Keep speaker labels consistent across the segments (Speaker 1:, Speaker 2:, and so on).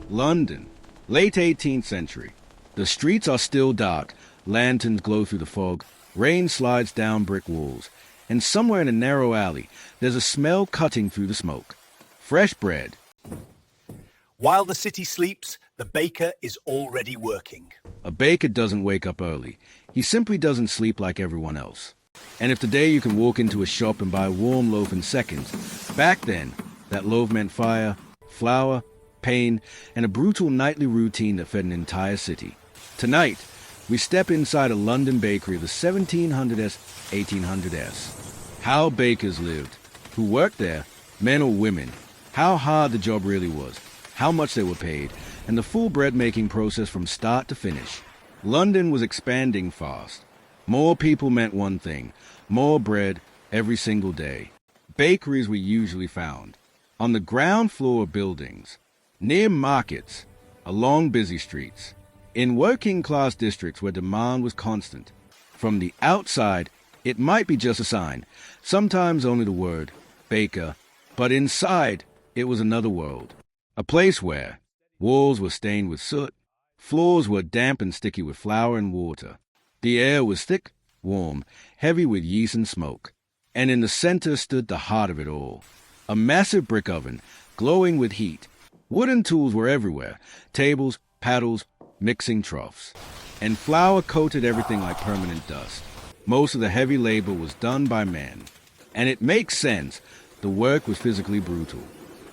Speaker 1: London, late 18th century. The streets are still dark, lanterns glow through the fog, rain slides down brick walls, and somewhere in a narrow alley, there's a smell cutting through the smoke. Fresh bread.
Speaker 2: While the city sleeps, the baker is already working.
Speaker 1: A baker doesn't wake up early. He simply doesn't sleep like everyone else. And if today you can walk into a shop and buy a warm loaf in seconds, back then, that loaf meant fire, flour, pain, and a brutal nightly routine that fed an entire city. Tonight, we step inside a London bakery of the 1700s, 1800s. How bakers lived, who worked there, men or women, how hard the job really was, how much they were paid, and the full bread-making process from start to finish. London was expanding fast. More people meant one thing, more bread every single day. Bakeries were usually found on the ground floor of buildings, near markets, along busy streets, in working-class districts where demand was constant. From the outside, it might be just a sign, sometimes only the word, baker, but inside, it was another world. A place where walls were stained with soot, floors were damp and sticky with flour and water. The air was thick, warm, heavy with yeast and smoke. And in the center stood the heart of it all, a massive brick oven, glowing with heat. Wooden tools were everywhere, tables, paddles, mixing troughs. And flour coated everything like permanent dust. Most of the heavy labor was done by men. And it makes sense, the work was physically brutal.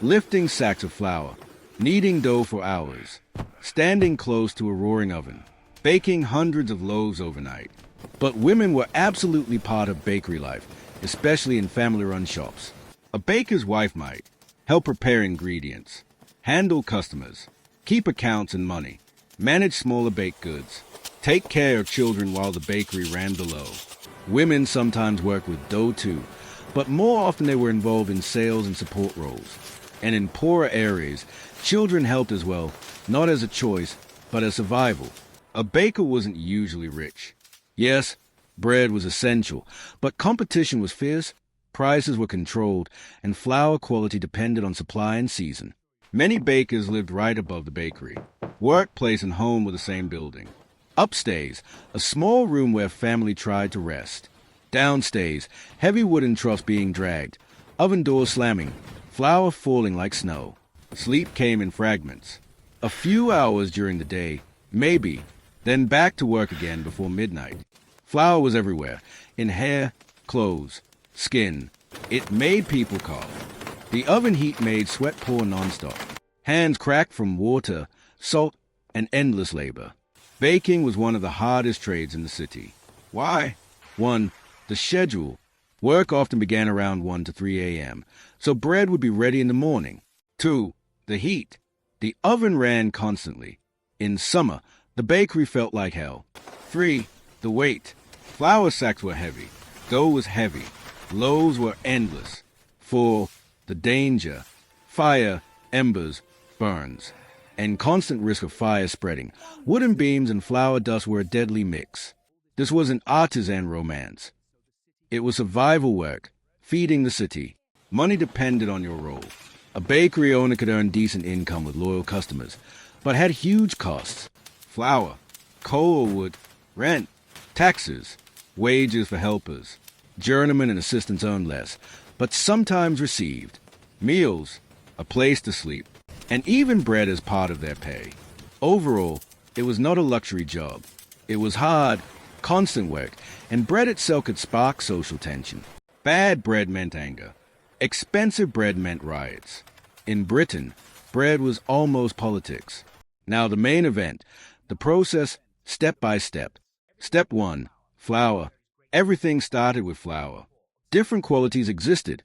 Speaker 1: Lifting sacks of flour, kneading dough for hours, standing close to a roaring oven, baking hundreds of loaves overnight. But women were absolutely part of bakery life, especially in family-run shops. A baker's wife might help prepare ingredients, handle customers, keep accounts and money, manage smaller baked goods, take care of children while the bakery ran below. Women sometimes worked with dough too, but more often they were involved in sales and support roles. And in poorer areas, children helped as well, not as a choice, but as survival. A baker wasn't usually rich. Yes, bread was essential, but competition was fierce, prices were controlled, and flour quality depended on supply and season. Many bakers lived right above the bakery. Workplace and home were the same building. Upstairs, a small room where family tried to rest. Downstairs, heavy wooden troughs being dragged, oven doors slamming, flour falling like snow. Sleep came in fragments. A few hours during the day, maybe, then back to work again before midnight. Flour was everywhere, in hair, clothes, skin. It made people cough. The oven heat made sweat pour nonstop. Hands cracked from water, salt, and endless labor. Baking was one of the hardest trades in the city. Why? 1. The schedule. Work often began around 1 to 3 a.m., so bread would be ready in the morning. 2. The heat. The oven ran constantly. In summer, the bakery felt like hell. 3. The weight. Flour sacks were heavy. Dough was heavy. Loaves were endless. 4. The danger. Fire, embers, burns, and constant risk of fire spreading. Wooden beams and flour dust were a deadly mix. This was an artisan romance. It was survival work, feeding the city. Money depended on your role. A bakery owner could earn decent income with loyal customers, but had huge costs. Flour, coal or wood, rent, taxes, wages for helpers. Journeymen and assistants earned less, but sometimes received meals, a place to sleep, and even bread as part of their pay. Overall, it was not a luxury job. It was hard, constant work, and bread itself could spark social tension. Bad bread meant anger. Expensive bread meant riots. In Britain, bread was almost politics. Now the main event, the process, step by step. Step 1, flour. Everything started with flour. Different qualities existed.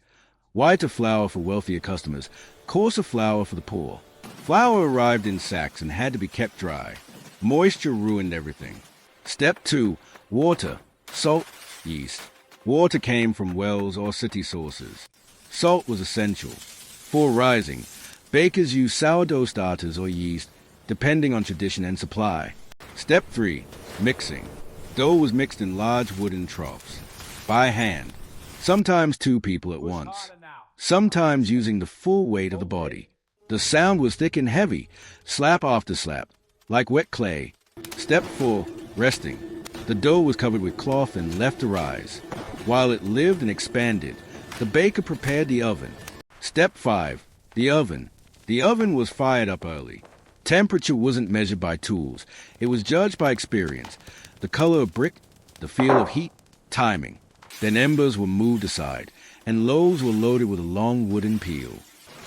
Speaker 1: Whiter flour for wealthier customers, coarser flour for the poor. Flour arrived in sacks and had to be kept dry. Moisture ruined everything. Step 2, water, salt, yeast. Water came from wells or city sources. Salt was essential. For rising, bakers used sourdough starters or yeast, depending on tradition and supply. Step 3, mixing. Dough was mixed in large wooden troughs, by hand, sometimes 2 people at once, sometimes using the full weight of the body. The sound was thick and heavy, slap after slap, like wet clay. Step 4, resting. The dough was covered with cloth and left to rise. While it lived and expanded, the baker prepared the oven. Step 5, the oven. The oven was fired up early. Temperature wasn't measured by tools. It was judged by experience. The color of brick, the feel of heat, timing. Then embers were moved aside, and loaves were loaded with a long wooden peel.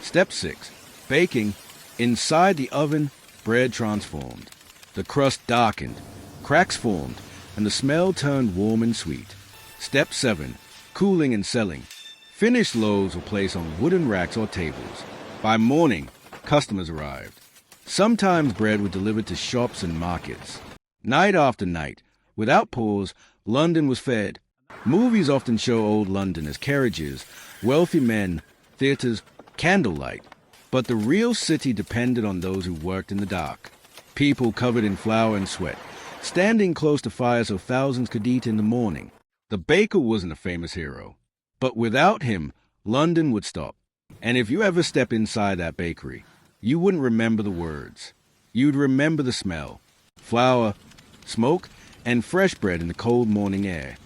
Speaker 1: Step 6, baking. Inside the oven, bread transformed. The crust darkened, cracks formed, and the smell turned warm and sweet. Step 7, cooling and selling. Finished loaves were placed on wooden racks or tables. By morning, customers arrived. Sometimes bread was delivered to shops and markets. Night after night, without pause, London was fed. Movies often show old London as carriages, wealthy men, theatres, candlelight. But the real city depended on those who worked in the dark. People covered in flour and sweat, standing close to fires so thousands could eat in the morning. The baker wasn't a famous hero, but without him, London would stop. And if you ever step inside that bakery, you wouldn't remember the words. You'd remember the smell, flour, smoke, and fresh bread in the cold morning air.